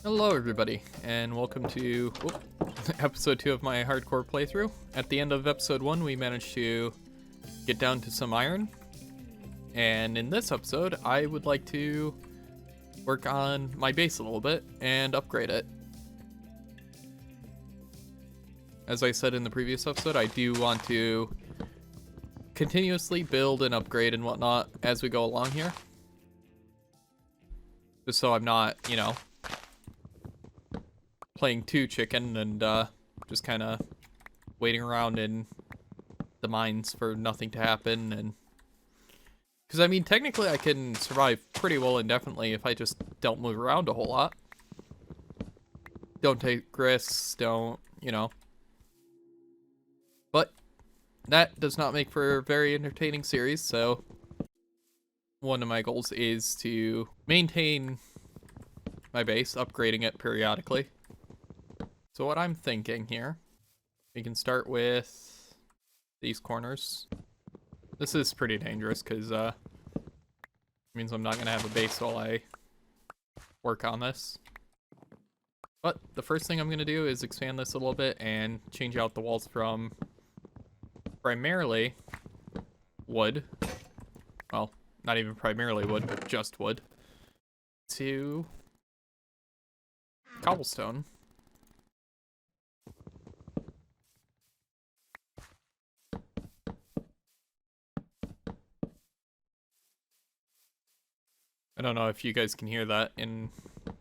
Hello everybody, and welcome to episode 2 of my hardcore playthrough. At the end of episode 1, we managed to get down to some iron, and in this episode, I would like to work on my base a little bit and upgrade it. As I said in the previous episode, I do want to continuously build and upgrade and whatnot as we go along here. Just so I'm not, playing too chicken and just kind of waiting around in the mines for nothing to happen. And because I mean, technically I can survive pretty well indefinitely if I just don't move around a whole lot, don't take risks, don't, but that does not make for a very entertaining series. So one of my goals is to maintain my base, upgrading it periodically. So what I'm thinking here, we can start with these corners. This is pretty dangerous because it means I'm not going to have a base while I work on this. But the first thing I'm going to do is expand this a little bit and change out the walls from primarily wood, well, not even primarily wood, but just wood, to cobblestone. I don't know if you guys can hear that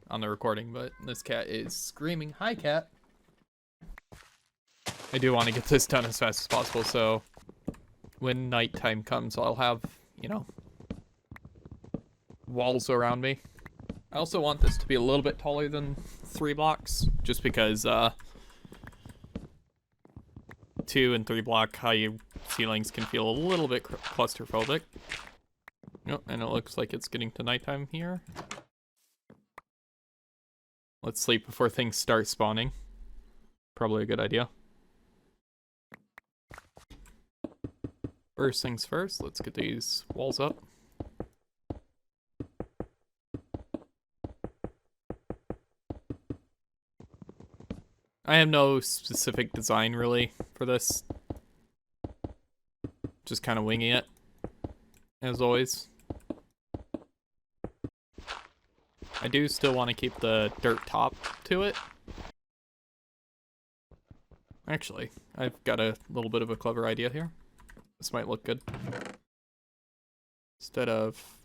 on the recording, but this cat is screaming. Hi, cat. I do want to get this done as fast as possible, so when nighttime comes, I'll have, walls around me. I also want this to be a little bit taller than 3 blocks, just because 2 and 3 block high ceilings can feel a little bit claustrophobic. Oh, and it looks like it's getting to nighttime here. Let's sleep before things start spawning. Probably a good idea. First things first, let's get these walls up. I have no specific design really for this. Just kind of winging it, as always. I do still want to keep the dirt top to it. Actually, I've got a little bit of a clever idea here. This might look good. Instead of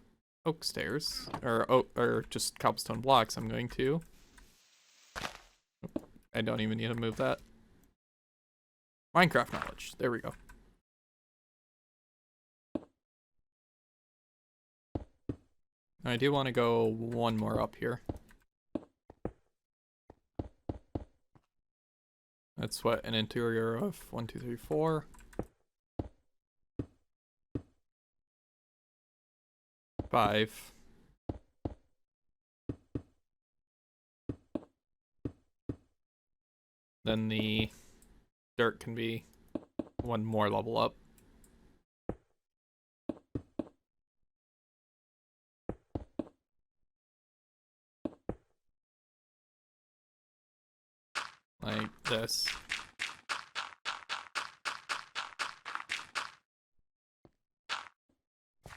oak stairs, or just cobblestone blocks, I'm going to... I don't even need to move that. Minecraft knowledge. There we go. I do want to go one more up here. That's what an interior of 1, 2, 3, 4. 5. Then the dirt can be one more level up. Like this.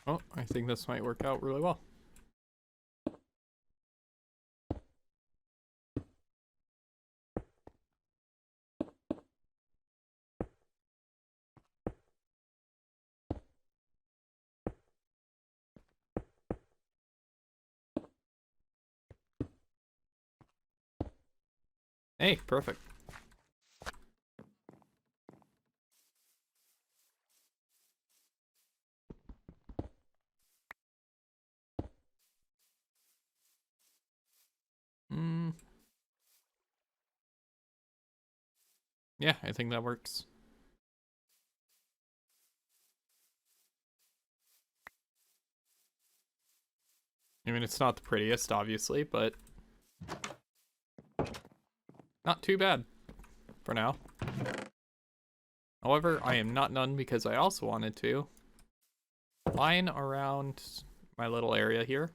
Oh, I think this might work out really well. Hey, perfect. Yeah, I think that works. I mean, it's not the prettiest, obviously, but not too bad for now. However, I am not done because I also wanted to line around my little area here.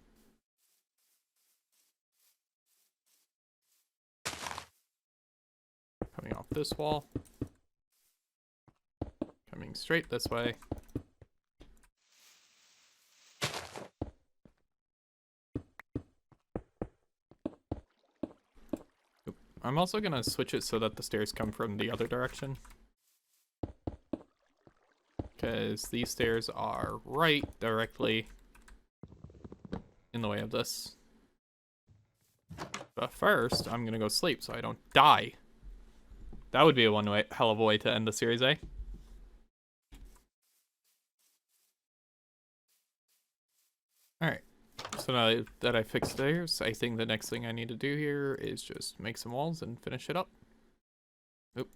this wall. Coming straight this way. I'm also gonna switch it so that the stairs come from the other direction. Because these stairs are right directly in the way of this. But first, I'm gonna go sleep so I don't die. That would be a hell of a way to end the series, eh? Alright. So now that I fixed stairs, I think the next thing I need to do here is just make some walls and finish it up. Oop.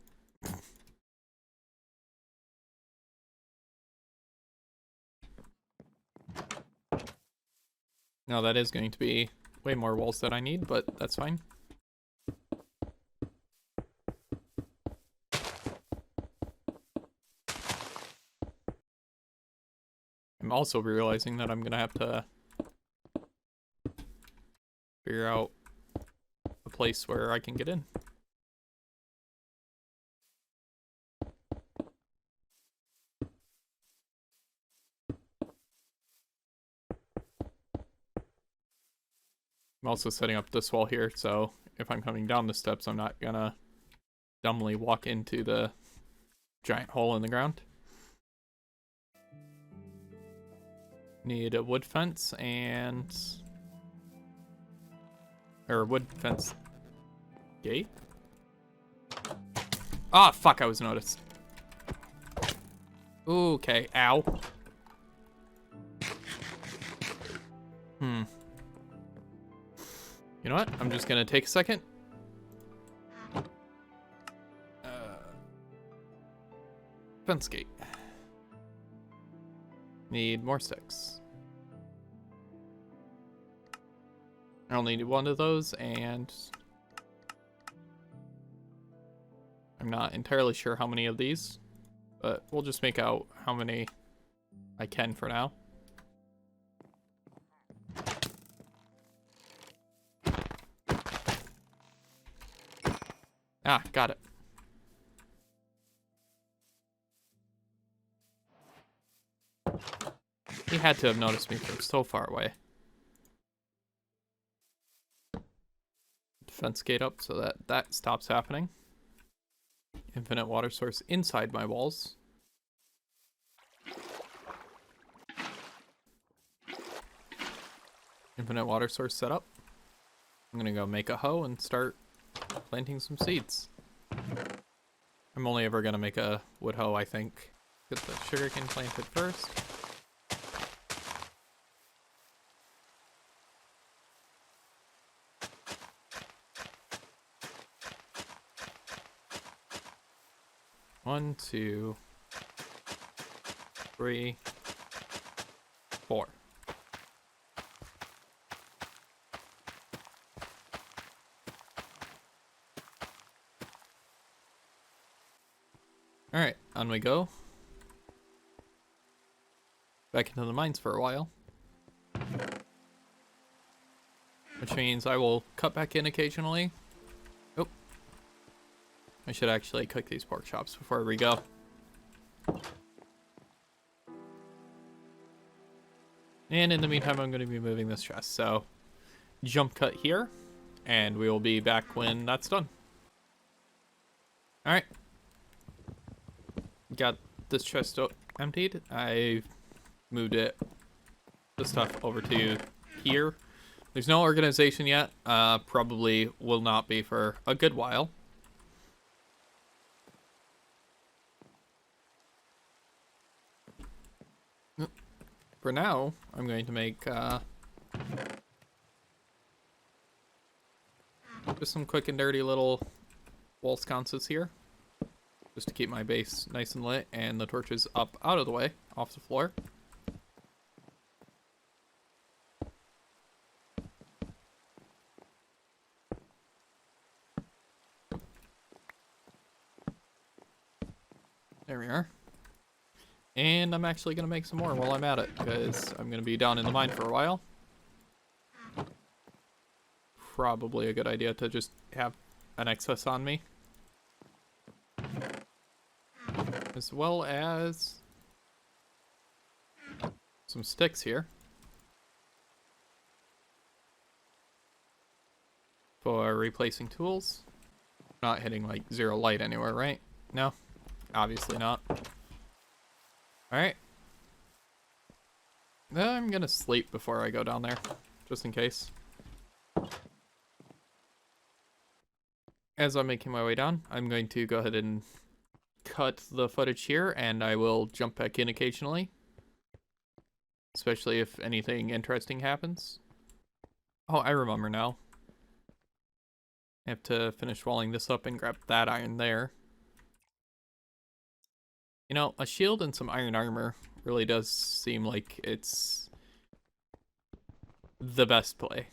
Now that is going to be way more walls than I need, but that's fine. I'm also realizing that I'm gonna have to figure out a place where I can get in. I'm also setting up this wall here, so if I'm coming down the steps, I'm not gonna dumbly walk into the giant hole in the ground. Need a wood fence and... or wood fence gate? Ah, fuck, I was noticed. Okay, ow. You know what? I'm just gonna take a second. Fence gate. Need more sticks. I only need one of those, and I'm not entirely sure how many of these, but we'll just make out how many I can for now. Ah, got it. He had to have noticed me from so far away. Defense gate up so that that stops happening. Infinite water source inside my walls. Infinite water source set up. I'm gonna go make a hoe and start planting some seeds. I'm only ever gonna make a wood hoe, I think. Get the sugarcane planted first. One, two, three, four. Alright, on we go. Back into the mines for a while. Which means I will cut back in occasionally. Oh. I should actually cook these pork chops before we go. And in the meantime, I'm going to be moving this chest. So, jump cut here. And we will be back when that's done. Alright. Got this chest emptied. I moved the stuff over to here. There's no organization yet. Probably will not be for a good while. For now, I'm going to make just some quick and dirty little wall sconces here. Just to keep my base nice and lit and the torches up out of the way, off the floor. There we are. And I'm actually going to make some more while I'm at it, because I'm going to be down in the mine for a while. Probably a good idea to just have an excess on me. as well as some sticks here for replacing tools. Not hitting like 0 light anywhere, right? No, obviously not. Alright. I'm gonna sleep before I go down there, just in case. As I'm making my way down, I'm going to go ahead and cut the footage here, and I will jump back in occasionally. Especially if anything interesting happens. Oh, I remember now. I have to finish walling this up and grab that iron there. You know, a shield and some iron armor really does seem like it's the best play.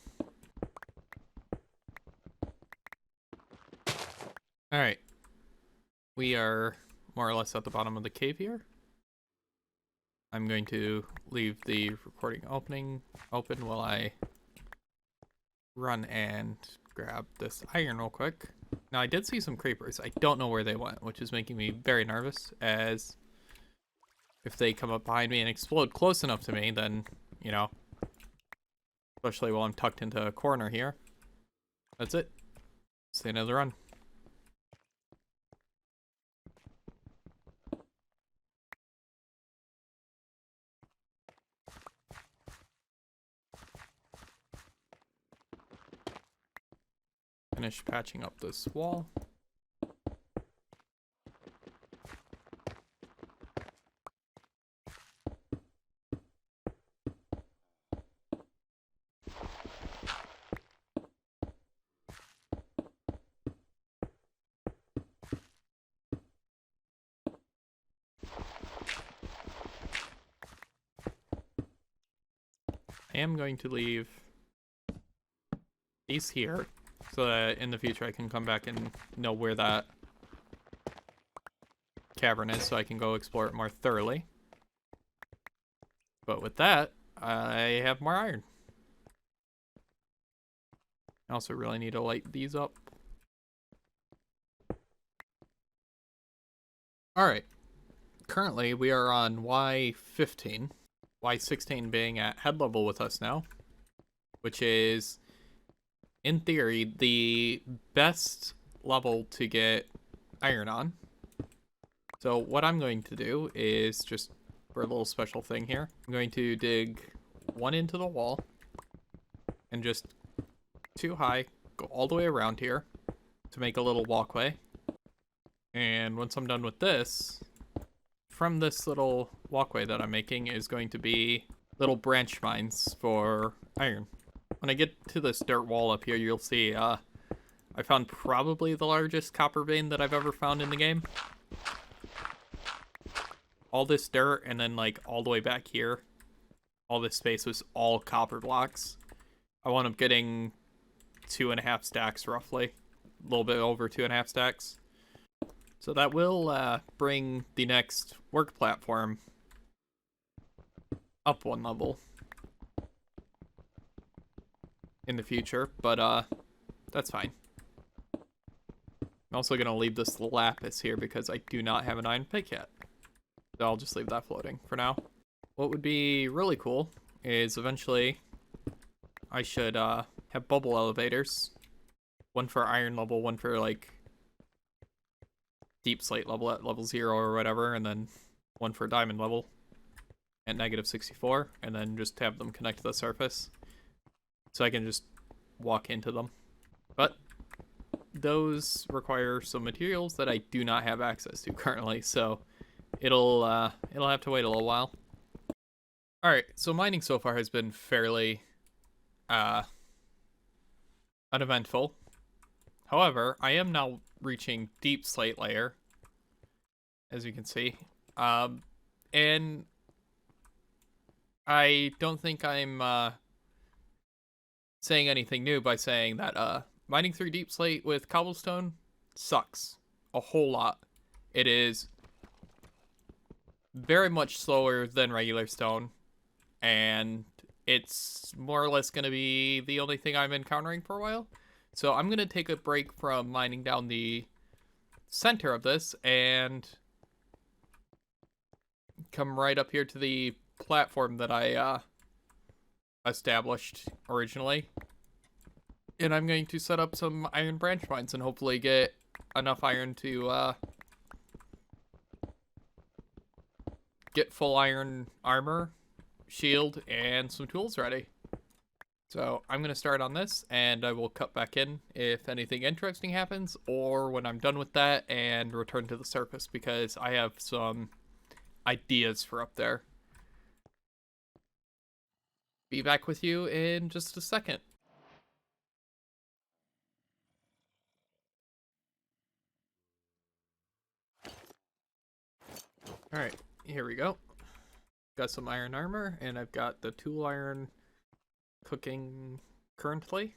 Alright. We are more or less at the bottom of the cave here. I'm going to leave the recording open while I run and grab this iron real quick. Now, I did see some creepers. I don't know where they went, which is making me very nervous, as if they come up behind me and explode close enough to me, then, you know, especially while I'm tucked into a corner here. That's it. It's the end of the run. Finish patching up this wall. I am going to leave these here so that in the future I can come back and know where that cavern is so I can go explore it more thoroughly. But with that, I have more iron. I also really need to light these up. Alright. Currently, we are on Y15. Y16 being at head level with us now. Which is, in theory, the best level to get iron on. So what I'm going to do is, just for a little special thing here, I'm going to dig one into the wall and just too high, go all the way around here to make a little walkway. And once I'm done with this, from this little walkway that I'm making is going to be little branch mines for iron. When I get to this dirt wall up here, you'll see I found probably the largest copper vein that I've ever found in the game. All this dirt, and then like all the way back here, all this space was all copper blocks. I wound up getting 2.5 stacks roughly, a little bit over 2.5 stacks. So that will bring the next work platform up 1 level in the future, but that's fine. I'm also going to leave this lapis here because I do not have an iron pick yet. So I'll just leave that floating for now. What would be really cool is eventually I should have bubble elevators. One for iron level, one for like deep slate level at level 0 or whatever, and then one for diamond level at -64, and then just have them connect to the surface so I can just walk into them. But those require some materials that I do not have access to currently, so it'll have to wait a little while. Alright, so mining so far has been fairly uneventful. However, I am now reaching deep slate layer, as you can see. And I don't think I'm saying anything new by saying that mining through deep slate with cobblestone sucks a whole lot. It is very much slower than regular stone, and it's more or less going to be the only thing I'm encountering for a while. So I'm going to take a break from mining down the center of this and come right up here to the platform that I established originally. And I'm going to set up some iron branch mines and hopefully get enough iron to get full iron armor, shield, and some tools ready. So I'm going to start on this, and I will cut back in if anything interesting happens, or when I'm done with that and return to the surface, because I have some ideas for up there. Be back with you in just a second. Alright, here we go. Got some iron armor, and I've got the tool iron cooking currently.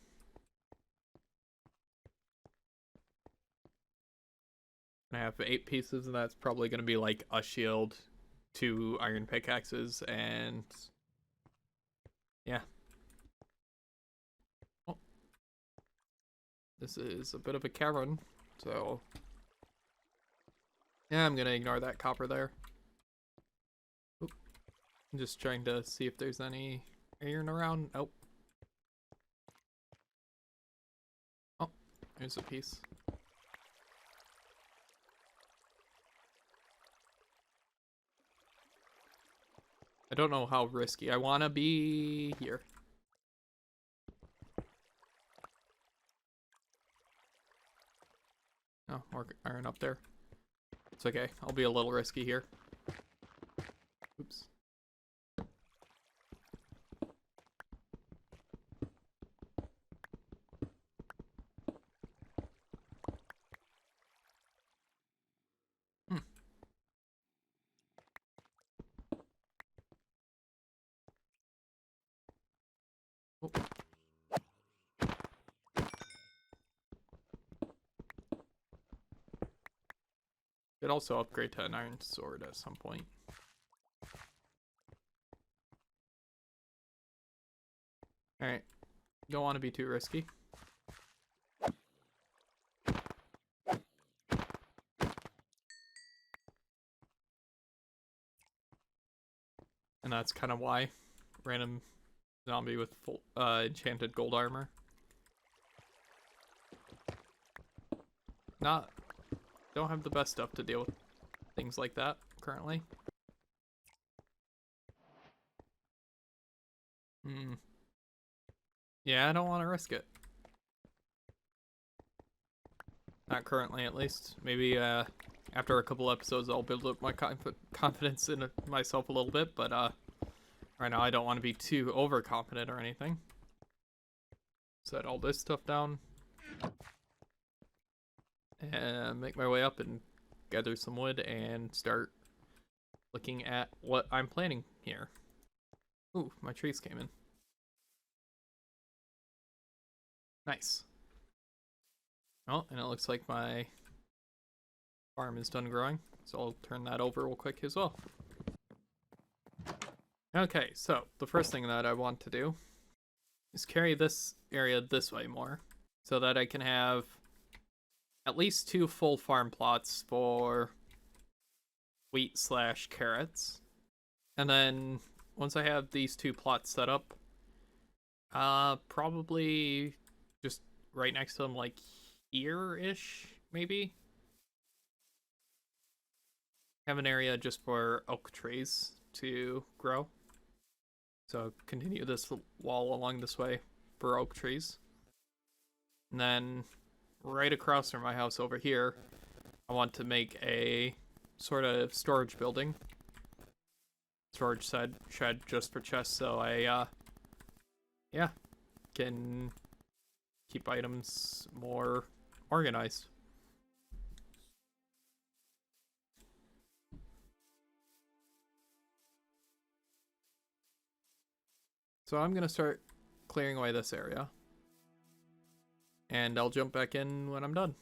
I have 8 pieces, and that's probably going to be like a shield, 2 iron pickaxes, and yeah. Oh. This is a bit of a cavern, so yeah, I'm going to ignore that copper there. Oop. I'm just trying to see if there's any iron around. Nope. Oh, there's a piece. I don't know how risky I want to be here. Oh, more iron up there. It's okay. I'll be a little risky here. Oops. Oh. Could also upgrade to an iron sword at some point. Alright. Don't want to be too risky. And that's kind of why. Random zombie with full enchanted gold armor. Don't have the best stuff to deal with things like that currently. Yeah, I don't want to risk it. Not currently, at least. Maybe after a couple episodes, I'll build up my confidence in myself a little bit, but right now I don't want to be too overconfident or anything. Set all this stuff down. And make my way up and gather some wood and start looking at what I'm planning here. Ooh, my trees came in. Nice. Oh, and it looks like my farm is done growing, so I'll turn that over real quick as well. Okay, so the first thing that I want to do is carry this area this way more, so that I can have at least 2 full farm plots for wheat / carrots. And then once I have these 2 plots set up, probably just right next to them, like here-ish, maybe, have an area just for oak trees to grow. So continue this wall along this way for oak trees. And then right across from my house over here, I want to make a sort of storage building. Storage shed just for chests, so I, yeah, can keep items more organized. So I'm going to start clearing away this area. And I'll jump back in when I'm done.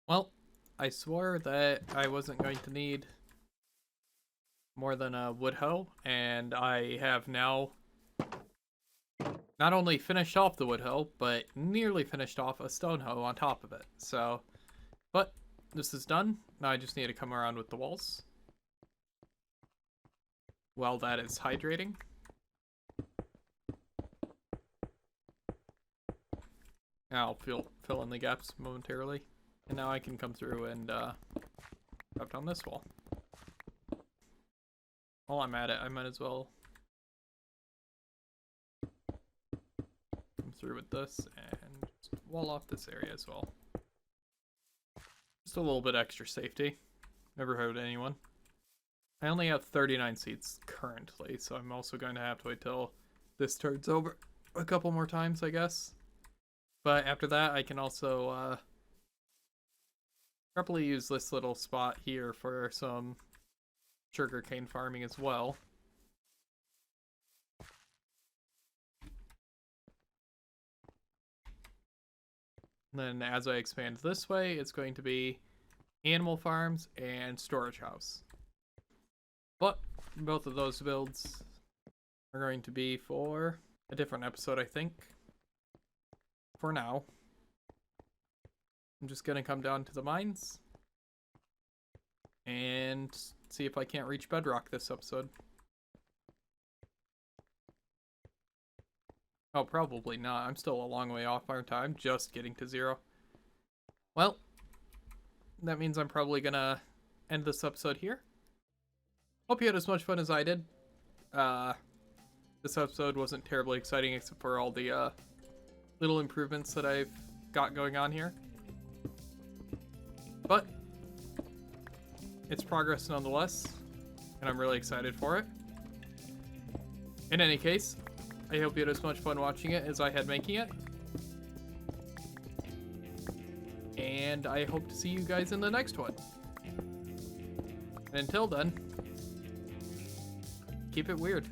Well, I swore that I wasn't going to need more than a wood hoe, and I have now not only finished off the wood hoe, but nearly finished off a stone hoe on top of it. So, but this is done. Now I just need to come around with the walls. While that is hydrating. I'll fill in the gaps momentarily. And now I can come through and drop down this wall. While I'm at it, I might as well come through with this and just wall off this area as well. Just a little bit extra safety. Never hurt anyone. I only have 39 seats currently, so I'm also going to have to wait till this turns over a couple more times, I guess. But after that, I can also probably use this little spot here for some sugarcane farming as well. And then as I expand this way, it's going to be animal farms and storage house. But both of those builds are going to be for a different episode, I think. For now, I'm just gonna come down to the mines and see if I can't reach bedrock this episode. Oh, probably not. I'm still a long way off, aren't I? I'm just getting to 0. Well, that means I'm probably gonna end this episode here. Hope you had as much fun as I did. This episode wasn't terribly exciting except for all the little improvements that I've got going on here. But it's progress nonetheless, and I'm really excited for it. In any case, I hope you had as much fun watching it as I had making it. And I hope to see you guys in the next one. And until then, keep it weird.